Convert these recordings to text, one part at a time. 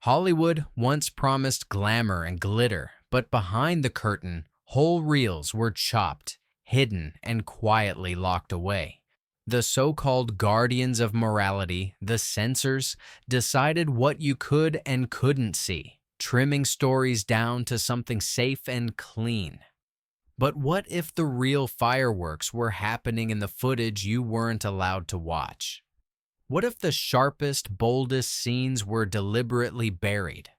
Hollywood once promised glamour and glitter, but behind the curtain, whole reels were chopped, hidden, and quietly locked away. The so-called guardians of morality, the censors, decided what you could and couldn't see, trimming stories down to something safe and clean. But what if the real fireworks were happening in the footage you weren't allowed to watch? What if the sharpest, boldest scenes were deliberately buried?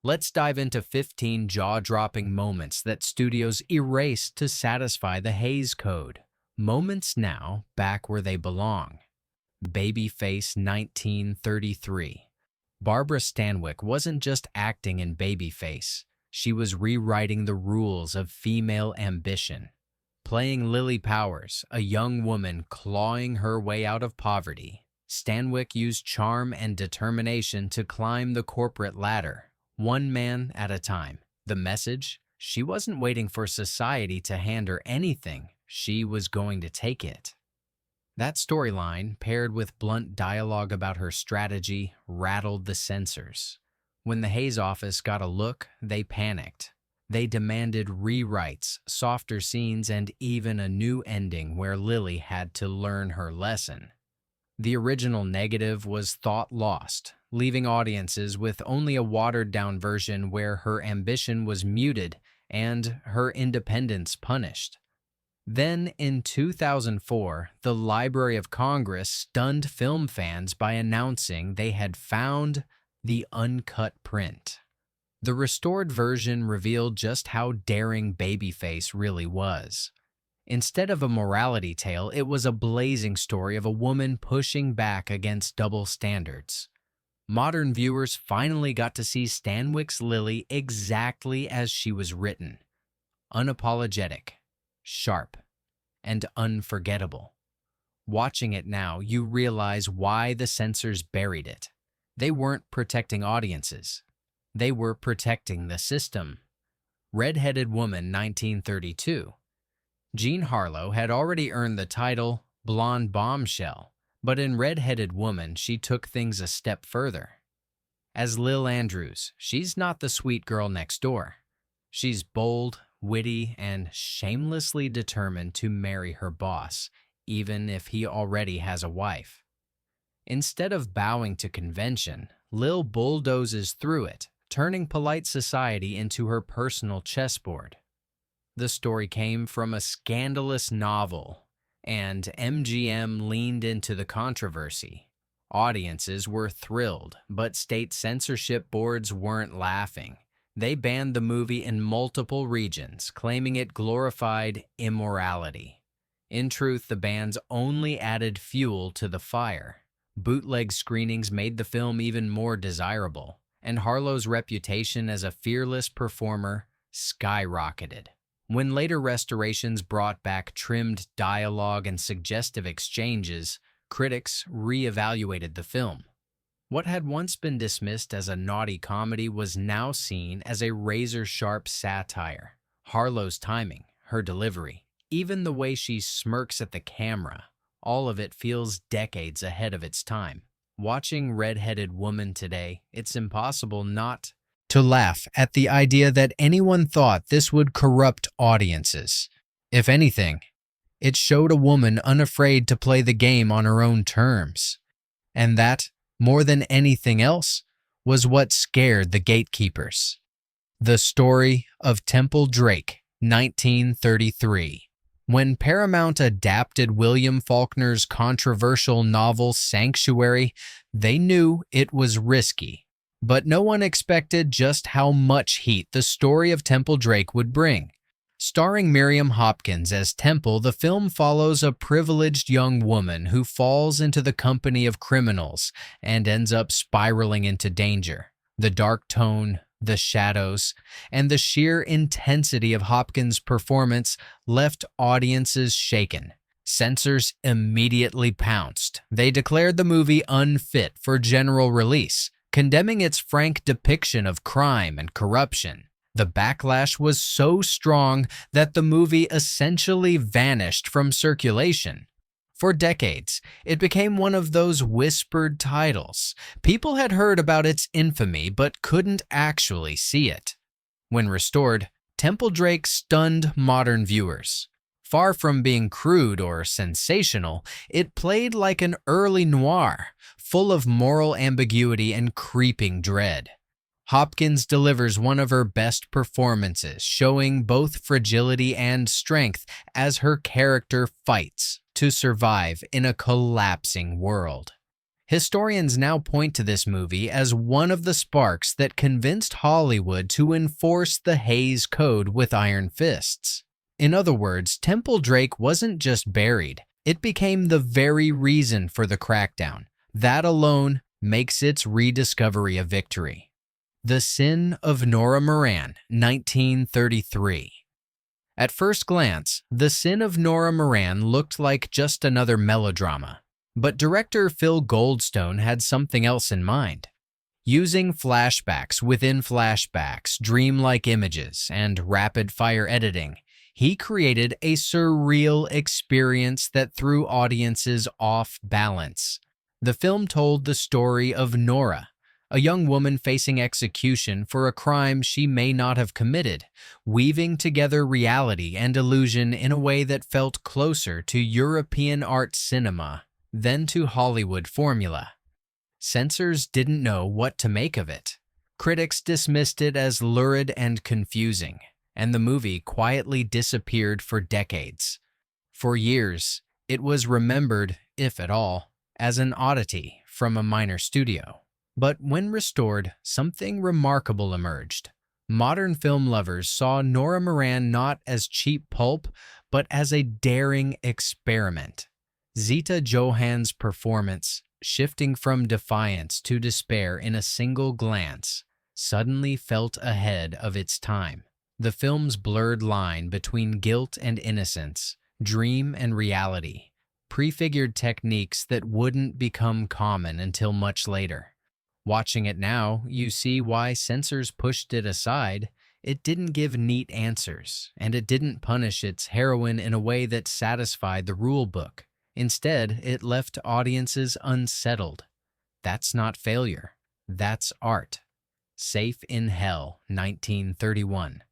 Let's dive into 15 jaw-dropping moments that studios erased to satisfy the Hays Code. Moments now back where they belong. Babyface 1933. Barbara Stanwyck wasn't just acting in Babyface. She was rewriting the rules of female ambition. Playing Lily Powers, a young woman clawing her way out of poverty, Stanwyck used charm and determination to climb the corporate ladder, one man at a time. The message? She wasn't waiting for society to hand her anything. She was going to take it. That storyline, paired with blunt dialogue about her strategy, rattled the censors. When the Hays office got a look, they panicked. They demanded rewrites, softer scenes, and even a new ending where Lily had to learn her lesson. The original negative was thought lost, leaving audiences with only a watered-down version where her ambition was muted and her independence punished. Then, in 2004, the Library of Congress stunned film fans by announcing they had found the uncut print. The restored version revealed just how daring Babyface really was. Instead of a morality tale, it was a blazing story of a woman pushing back against double standards. Modern viewers finally got to see Stanwyck's Lily exactly as she was written. Unapologetic, sharp, and unforgettable. Watching it now, you realize why the censors buried it. They weren't protecting audiences. They were protecting the system. Red-Headed Woman 1932. Jean Harlow had already earned the title Blonde Bombshell, but in Red-Headed Woman, she took things a step further. As Lil Andrews, she's not the sweet girl next door. She's bold, witty, and shamelessly determined to marry her boss, even if he already has a wife. Instead of bowing to convention, Lil bulldozes through it, turning polite society into her personal chessboard. The story came from a scandalous novel, and MGM leaned into the controversy. Audiences were thrilled, but state censorship boards weren't laughing. They banned the movie in multiple regions, claiming it glorified immorality. In truth, the bans only added fuel to the fire. Bootleg screenings made the film even more desirable, and Harlow's reputation as a fearless performer skyrocketed. When later restorations brought back trimmed dialogue and suggestive exchanges, critics re-evaluated the film. What had once been dismissed as a naughty comedy was now seen as a razor-sharp satire. Harlow's timing, her delivery, even the way she smirks at the camera, all of it feels decades ahead of its time. Watching Red-Headed Woman today, it's impossible not to laugh at the idea that anyone thought this would corrupt audiences. If anything, it showed a woman unafraid to play the game on her own terms. And that, more than anything else, was what scared the gatekeepers. The story of Temple Drake, 1933. When Paramount adapted William Faulkner's controversial novel Sanctuary, they knew it was risky. But no one expected just how much heat the story of Temple Drake would bring. Starring Miriam Hopkins as Temple, the film follows a privileged young woman who falls into the company of criminals and ends up spiraling into danger. The dark tone, the shadows, and the sheer intensity of Hopkins' performance left audiences shaken. Censors immediately pounced. They declared the movie unfit for general release, condemning its frank depiction of crime and corruption. The backlash was so strong that the movie essentially vanished from circulation. For decades, it became one of those whispered titles. People had heard about its infamy but couldn't actually see it. When restored, Temple Drake stunned modern viewers. Far from being crude or sensational, it played like an early noir, full of moral ambiguity and creeping dread. Hopkins delivers one of her best performances, showing both fragility and strength as her character fights to survive in a collapsing world. Historians now point to this movie as one of the sparks that convinced Hollywood to enforce the Hays Code with iron fists. In other words, Temple Drake wasn't just buried, it became the very reason for the crackdown. That alone makes its rediscovery a victory. The Sin of Nora Moran, 1933. At first glance, The Sin of Nora Moran looked like just another melodrama. But director Phil Goldstone had something else in mind. Using flashbacks within flashbacks, dreamlike images, and rapid-fire editing, he created a surreal experience that threw audiences off balance. The film told the story of Nora, a young woman facing execution for a crime she may not have committed, weaving together reality and illusion in a way that felt closer to European art cinema than to Hollywood formula. Censors didn't know what to make of it. Critics dismissed it as lurid and confusing, and the movie quietly disappeared for decades. For years, it was remembered, if at all, as an oddity from a minor studio. But when restored, something remarkable emerged. Modern film lovers saw Nora Moran not as cheap pulp, but as a daring experiment. Zita Johan's performance, shifting from defiance to despair in a single glance, suddenly felt ahead of its time. The film's blurred line between guilt and innocence, dream and reality, prefigured techniques that wouldn't become common until much later. Watching it now, you see why censors pushed it aside. It didn't give neat answers, and it didn't punish its heroine in a way that satisfied the rule book. Instead, it left audiences unsettled. That's not failure. That's art. Safe in Hell, 1931.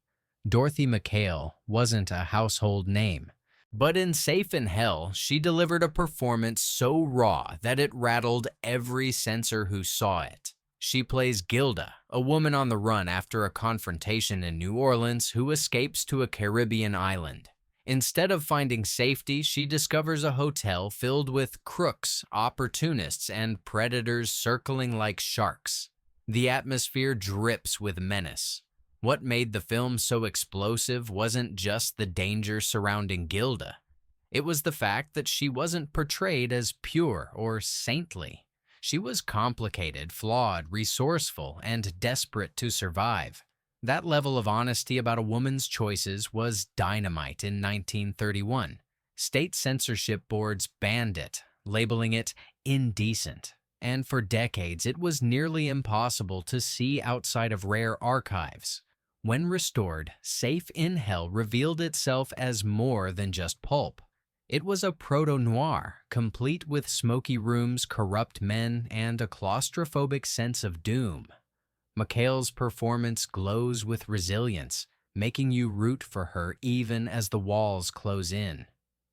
Dorothy McHale wasn't a household name. But in Safe in Hell, she delivered a performance so raw that it rattled every censor who saw it. She plays Gilda, a woman on the run after a confrontation in New Orleans who escapes to a Caribbean island. Instead of finding safety, she discovers a hotel filled with crooks, opportunists, and predators circling like sharks. The atmosphere drips with menace. What made the film so explosive wasn't just the danger surrounding Gilda. It was the fact that she wasn't portrayed as pure or saintly. She was complicated, flawed, resourceful, and desperate to survive. That level of honesty about a woman's choices was dynamite in 1931. State censorship boards banned it, labeling it indecent. And for decades, it was nearly impossible to see outside of rare archives. When restored, Safe in Hell revealed itself as more than just pulp. It was a proto-noir, complete with smoky rooms, corrupt men, and a claustrophobic sense of doom. McHale's performance glows with resilience, making you root for her even as the walls close in.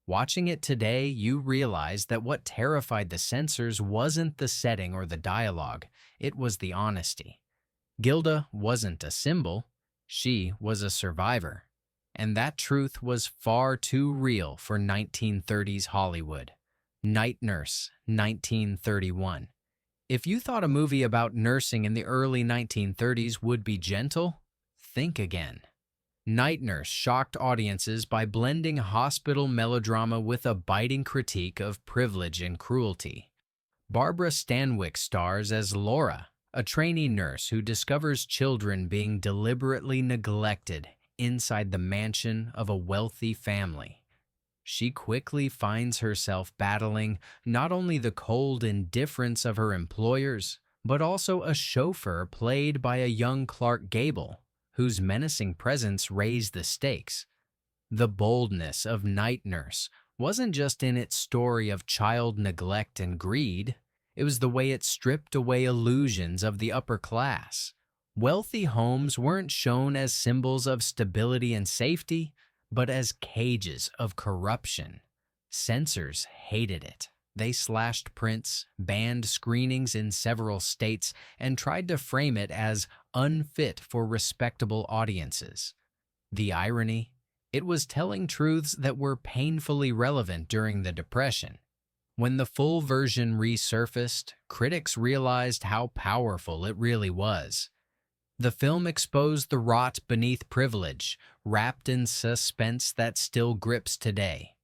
Watching it today, you realize that what terrified the censors wasn't the setting or the dialogue, it was the honesty. Gilda wasn't a symbol. She was a survivor, and that truth was far too real for 1930s Hollywood. Night Nurse, 1931. If you thought a movie about nursing in the early 1930s would be gentle, think again. Night Nurse shocked audiences by blending hospital melodrama with a biting critique of privilege and cruelty. Barbara Stanwyck stars as Laura, a trainee nurse who discovers children being deliberately neglected inside the mansion of a wealthy family. She quickly finds herself battling not only the cold indifference of her employers, but also a chauffeur played by a young Clark Gable, whose menacing presence raised the stakes. The boldness of Night Nurse wasn't just in its story of child neglect and greed, it was the way it stripped away illusions of the upper class. Wealthy homes weren't shown as symbols of stability and safety, but as cages of corruption. Censors hated it. They slashed prints, banned screenings in several states, and tried to frame it as unfit for respectable audiences. The irony? It was telling truths that were painfully relevant during the Depression. When the full version resurfaced, critics realized how powerful it really was. The film exposed the rot beneath privilege, wrapped in suspense that still grips today.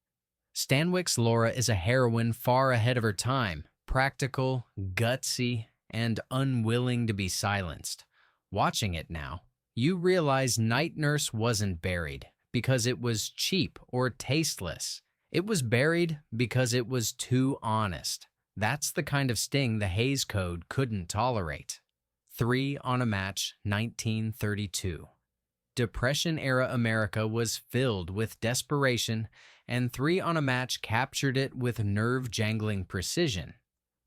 Stanwyck's Laura is a heroine far ahead of her time, practical, gutsy, and unwilling to be silenced. Watching it now, you realize Night Nurse wasn't buried because it was cheap or tasteless. It was buried because it was too honest. That's the kind of sting the Hays Code couldn't tolerate. 3 on a Match, 1932. Depression-era America was filled with desperation, and 3 on a Match captured it with nerve-jangling precision.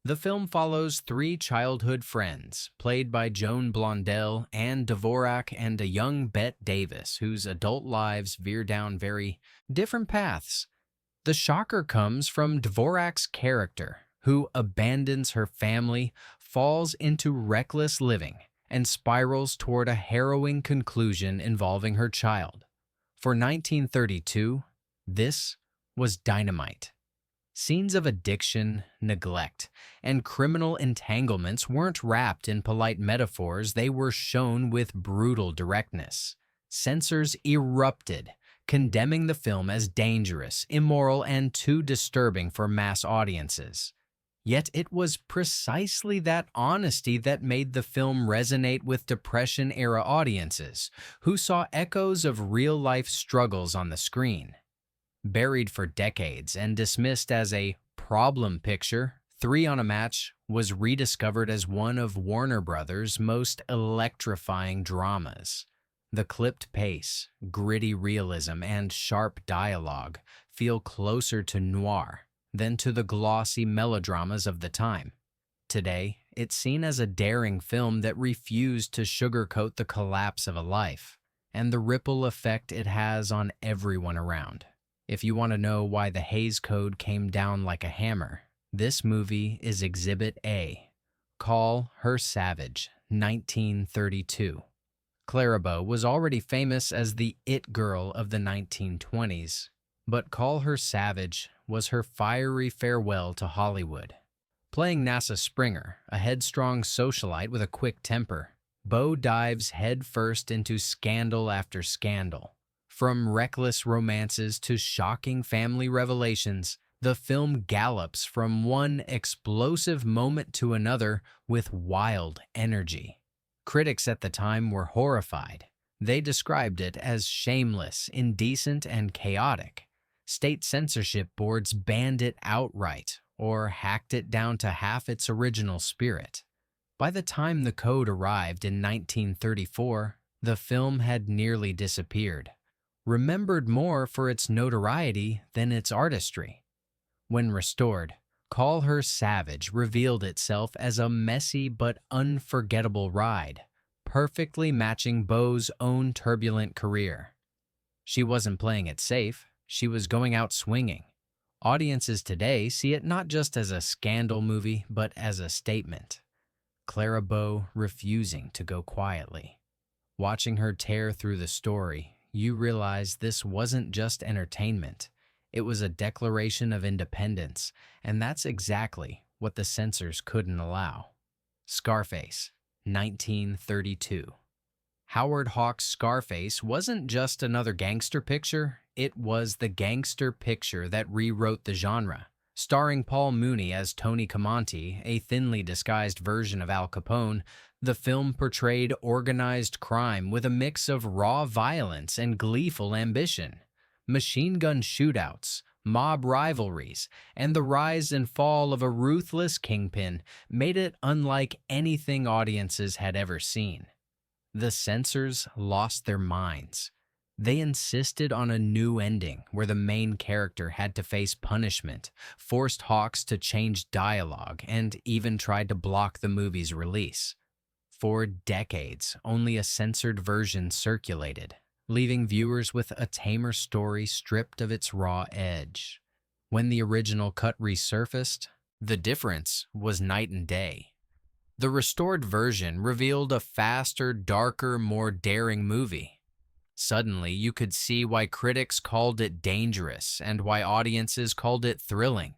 The film follows 3 childhood friends, played by Joan Blondell, Anne Dvorak, and a young Bette Davis, whose adult lives veer down very different paths. The shocker comes from Dvorak's character, who abandons her family, falls into reckless living, and spirals toward a harrowing conclusion involving her child. For 1932, this was dynamite. Scenes of addiction, neglect, and criminal entanglements weren't wrapped in polite metaphors, they were shown with brutal directness. Censors erupted, condemning the film as dangerous, immoral, and too disturbing for mass audiences. Yet it was precisely that honesty that made the film resonate with Depression-era audiences, who saw echoes of real-life struggles on the screen. Buried for decades and dismissed as a problem picture, 3 on a Match was rediscovered as one of Warner Brothers' most electrifying dramas. The clipped pace, gritty realism, and sharp dialogue feel closer to noir than to the glossy melodramas of the time. Today, it's seen as a daring film that refused to sugarcoat the collapse of a life and the ripple effect it has on everyone around. If you want to know why the Hays Code came down like a hammer, this movie is Exhibit A. Call Her Savage, 1932. Clara Bow was already famous as the it girl of the 1920s, but Call Her Savage was her fiery farewell to Hollywood. Playing NASA Springer, a headstrong socialite with a quick temper, Bow dives headfirst into scandal after scandal. From reckless romances to shocking family revelations, the film gallops from one explosive moment to another with wild energy. Critics at the time were horrified. They described it as shameless, indecent, and chaotic. State censorship boards banned it outright or hacked it down to half its original spirit. By the time the code arrived in 1934, the film had nearly disappeared, remembered more for its notoriety than its artistry. When restored, Call Her Savage revealed itself as a messy but unforgettable ride, perfectly matching Bow's own turbulent career. She wasn't playing it safe, she was going out swinging. Audiences today see it not just as a scandal movie, but as a statement. Clara Bow refusing to go quietly. Watching her tear through the story, you realize this wasn't just entertainment. It was a declaration of independence, and that's exactly what the censors couldn't allow. Scarface, 1932. Howard Hawks' Scarface wasn't just another gangster picture, it was the gangster picture that rewrote the genre. Starring Paul Mooney as Tony Camonte, a thinly disguised version of Al Capone, the film portrayed organized crime with a mix of raw violence and gleeful ambition. Machine gun shootouts, mob rivalries, and the rise and fall of a ruthless kingpin made it unlike anything audiences had ever seen. The censors lost their minds. They insisted on a new ending where the main character had to face punishment, forced Hawks to change dialogue, and even tried to block the movie's release. For decades, only a censored version circulated, leaving viewers with a tamer story stripped of its raw edge. When the original cut resurfaced, the difference was night and day. The restored version revealed a faster, darker, more daring movie. Suddenly, you could see why critics called it dangerous and why audiences called it thrilling.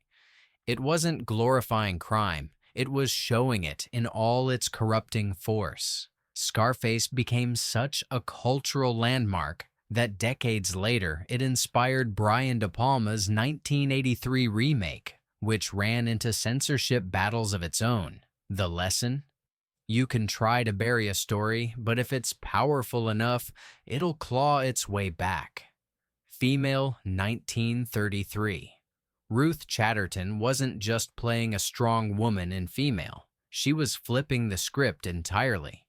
It wasn't glorifying crime, it was showing it in all its corrupting force. Scarface became such a cultural landmark that decades later it inspired Brian De Palma's 1983 remake, which ran into censorship battles of its own. The lesson? You can try to bury a story, but if it's powerful enough, it'll claw its way back. Female 1933. Ruth Chatterton wasn't just playing a strong woman in Female. She was flipping the script entirely.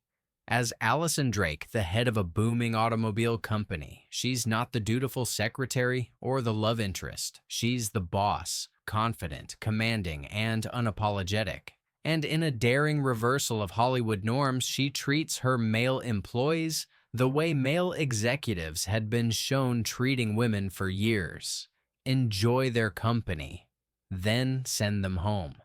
As Allison Drake, the head of a booming automobile company, she's not the dutiful secretary or the love interest. She's the boss, confident, commanding, and unapologetic. And in a daring reversal of Hollywood norms, she treats her male employees the way male executives had been shown treating women for years. Enjoy their company, then send them home.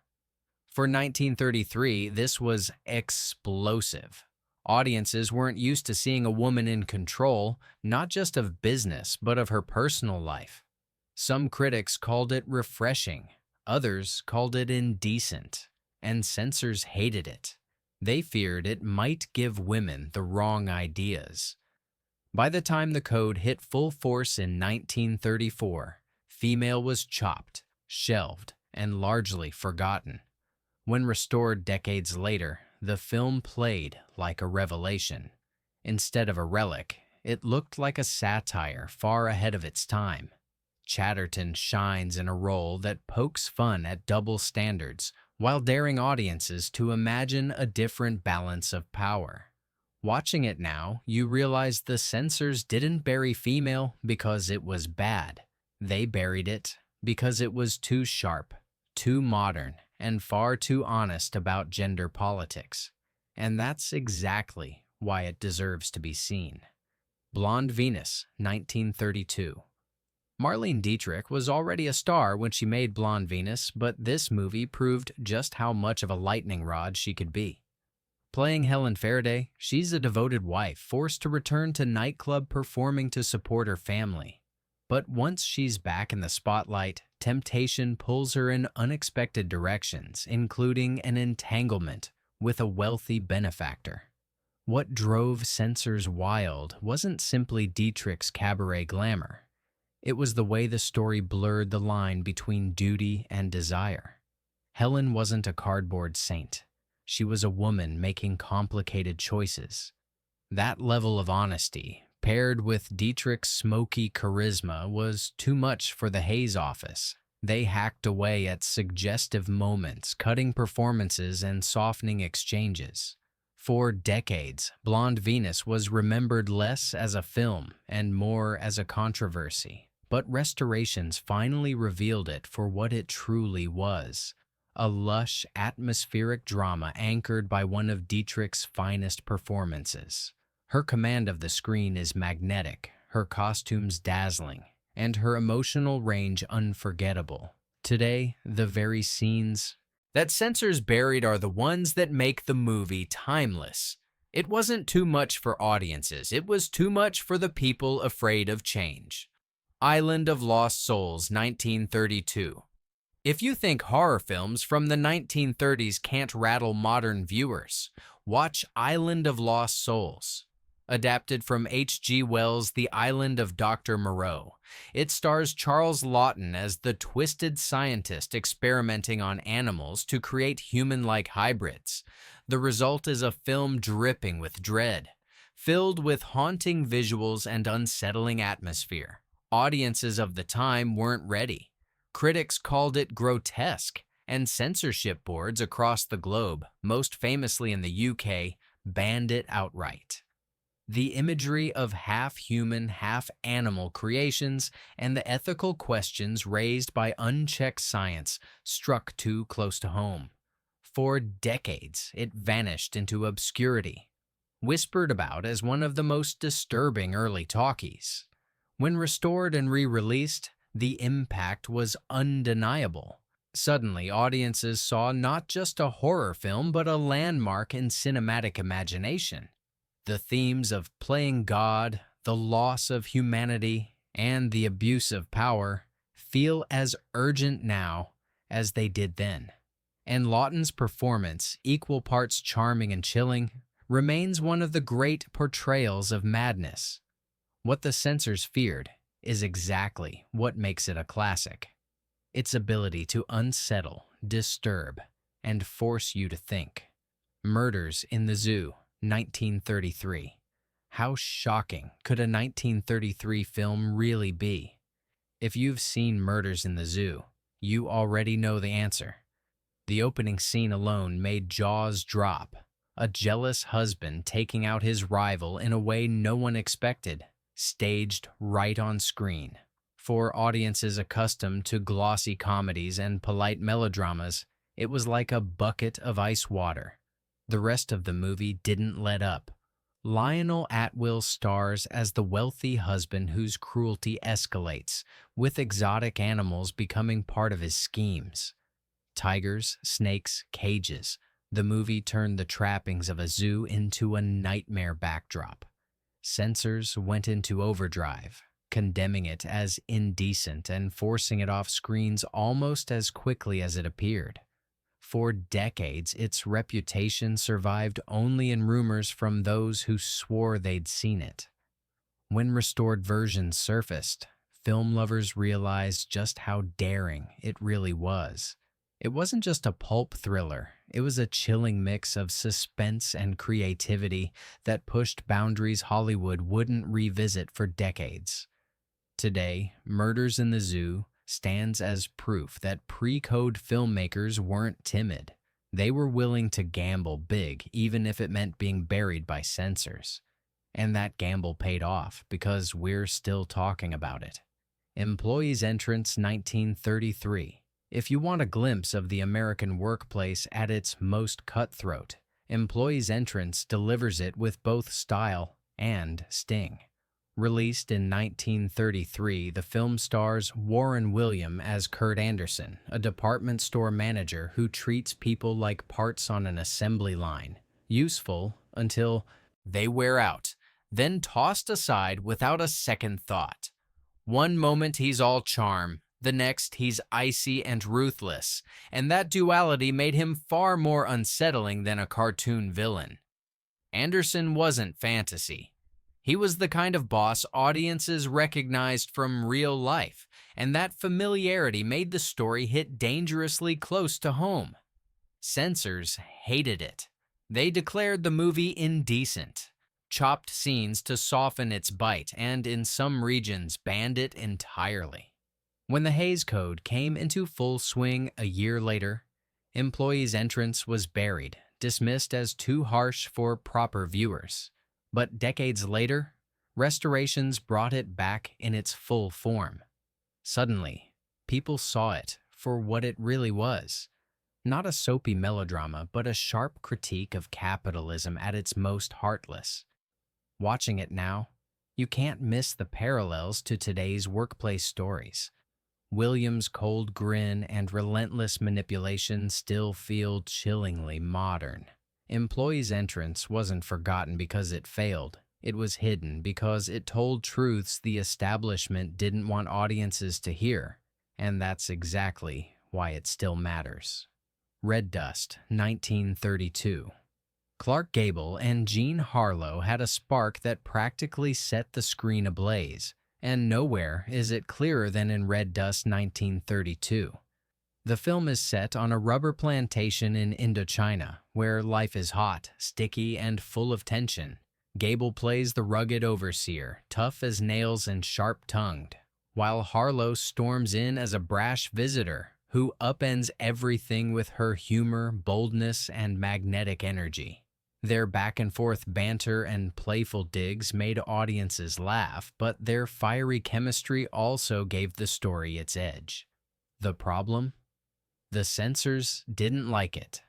For 1933, this was explosive. Audiences weren't used to seeing a woman in control, not just of business, but of her personal life. Some critics called it refreshing, others called it indecent, and censors hated it. They feared it might give women the wrong ideas. By the time the code hit full force in 1934, Female was chopped, shelved, and largely forgotten. When restored decades later, the film played like a revelation. Instead of a relic, it looked like a satire far ahead of its time. Chatterton shines in a role that pokes fun at double standards while daring audiences to imagine a different balance of power. Watching it now, you realize the censors didn't bury Female because it was bad. They buried it because it was too sharp, too modern, and far too honest about gender politics. And that's exactly why it deserves to be seen. Blonde Venus, 1932. Marlene Dietrich was already a star when she made Blonde Venus, but this movie proved just how much of a lightning rod she could be. Playing Helen Faraday, she's a devoted wife forced to return to nightclub performing to support her family. But once she's back in the spotlight, temptation pulls her in unexpected directions, including an entanglement with a wealthy benefactor. What drove censors wild wasn't simply Dietrich's cabaret glamour. It was the way the story blurred the line between duty and desire. Helen wasn't a cardboard saint. She was a woman making complicated choices. That level of honesty, paired with Dietrich's smoky charisma, was too much for the Hayes office. They hacked away at suggestive moments, cutting performances and softening exchanges. For decades, Blonde Venus was remembered less as a film and more as a controversy. But restorations finally revealed it for what it truly was. A lush, atmospheric drama anchored by one of Dietrich's finest performances. Her command of the screen is magnetic, her costumes dazzling, and her emotional range unforgettable. Today, the very scenes that censors buried are the ones that make the movie timeless. It wasn't too much for audiences, it was too much for the people afraid of change. Island of Lost Souls, 1932. If you think horror films from the 1930s can't rattle modern viewers, watch Island of Lost Souls. Adapted from H.G. Wells' The Island of Dr. Moreau, it stars Charles Laughton as the twisted scientist experimenting on animals to create human-like hybrids. The result is a film dripping with dread, filled with haunting visuals and unsettling atmosphere. Audiences of the time weren't ready. Critics called it grotesque, and censorship boards across the globe, most famously in the UK, banned it outright. The imagery of half-human, half-animal creations and the ethical questions raised by unchecked science struck too close to home. For decades, it vanished into obscurity, whispered about as one of the most disturbing early talkies. When restored and re-released, the impact was undeniable. Suddenly, audiences saw not just a horror film, but a landmark in cinematic imagination. The themes of playing God, the loss of humanity, and the abuse of power feel as urgent now as they did then. And Lawton's performance, equal parts charming and chilling, remains one of the great portrayals of madness. What the censors feared is exactly what makes it a classic. Its ability to unsettle, disturb, and force you to think. Murders in the Zoo, 1933. How shocking could a 1933 film really be? If you've seen Murders in the Zoo, you already know the answer. The opening scene alone made jaws drop. A jealous husband taking out his rival in a way no one expected, staged right on screen. For audiences accustomed to glossy comedies and polite melodramas, it was like a bucket of ice water. The rest of the movie didn't let up. Lionel Atwill stars as the wealthy husband whose cruelty escalates, with exotic animals becoming part of his schemes. Tigers, snakes, cages. The movie turned the trappings of a zoo into a nightmare backdrop. Censors went into overdrive, condemning it as indecent and forcing it off screens almost as quickly as it appeared. For decades, its reputation survived only in rumors from those who swore they'd seen it. When restored versions surfaced, film lovers realized just how daring it really was. It wasn't just a pulp thriller, it was a chilling mix of suspense and creativity that pushed boundaries Hollywood wouldn't revisit for decades. Today, Murders in the Zoo stands as proof that pre-code filmmakers weren't timid. They were willing to gamble big, even if it meant being buried by censors. And that gamble paid off because we're still talking about it. Employees' Entrance 1933. If you want a glimpse of the American workplace at its most cutthroat, Employees' Entrance delivers it with both style and sting. Released in 1933, the film stars Warren William as Kurt Anderson, a department store manager who treats people like parts on an assembly line, useful until they wear out, then tossed aside without a second thought. One moment he's all charm, the next he's icy and ruthless, and that duality made him far more unsettling than a cartoon villain. Anderson wasn't fantasy. He was the kind of boss audiences recognized from real life, and that familiarity made the story hit dangerously close to home. Censors hated it. They declared the movie indecent, chopped scenes to soften its bite, and in some regions banned it entirely. When the Hays Code came into full swing a year later, Employees' Entrance was buried, dismissed as too harsh for proper viewers. But decades later, restorations brought it back in its full form. Suddenly, people saw it for what it really was. Not a soapy melodrama, but a sharp critique of capitalism at its most heartless. Watching it now, you can't miss the parallels to today's workplace stories. Williams' cold grin and relentless manipulation still feel chillingly modern. Employees' Entrance wasn't forgotten because it failed. It was hidden because it told truths the establishment didn't want audiences to hear, and that's exactly why it still matters. Red Dust, 1932. Clark Gable and Jean Harlow had a spark that practically set the screen ablaze, and nowhere is it clearer than in Red Dust, 1932. The film is set on a rubber plantation in Indochina, where life is hot, sticky, and full of tension. Gable plays the rugged overseer, tough as nails and sharp-tongued, while Harlow storms in as a brash visitor who upends everything with her humor, boldness, and magnetic energy. Their back-and-forth banter and playful digs made audiences laugh, but their fiery chemistry also gave the story its edge. The problem? The censors didn't like it.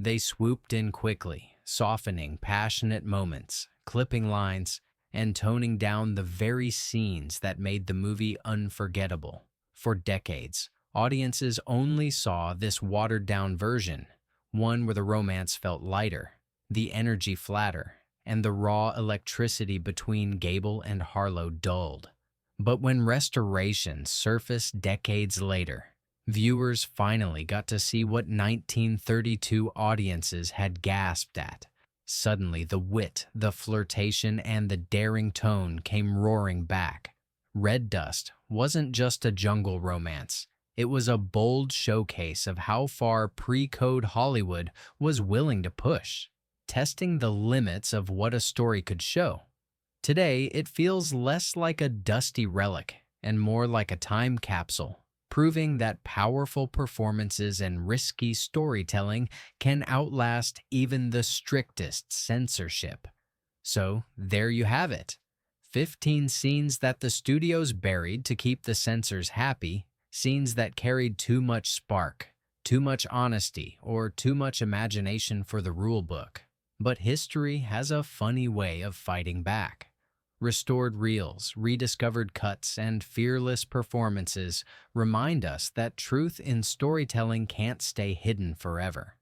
They swooped in quickly, softening passionate moments, clipping lines, and toning down the very scenes that made the movie unforgettable. For decades, audiences only saw this watered-down version, one where the romance felt lighter, the energy flatter, and the raw electricity between Gable and Harlow dulled. But when restorations surfaced decades later, viewers finally got to see what 1932 audiences had gasped at. Suddenly, the wit, the flirtation, and the daring tone came roaring back. Red Dust wasn't just a jungle romance. It was a bold showcase of how far pre-code Hollywood was willing to push, testing the limits of what a story could show. Today, it feels less like a dusty relic and more like a time capsule, proving that powerful performances and risky storytelling can outlast even the strictest censorship. So, there you have it. 15 scenes that the studios buried to keep the censors happy, scenes that carried too much spark, too much honesty, or too much imagination for the rulebook. But history has a funny way of fighting back. Restored reels, rediscovered cuts, and fearless performances remind us that truth in storytelling can't stay hidden forever.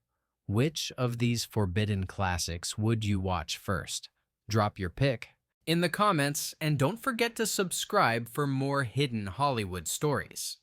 Which of these forbidden classics would you watch first? Drop your pick in the comments, and don't forget to subscribe for more hidden Hollywood stories.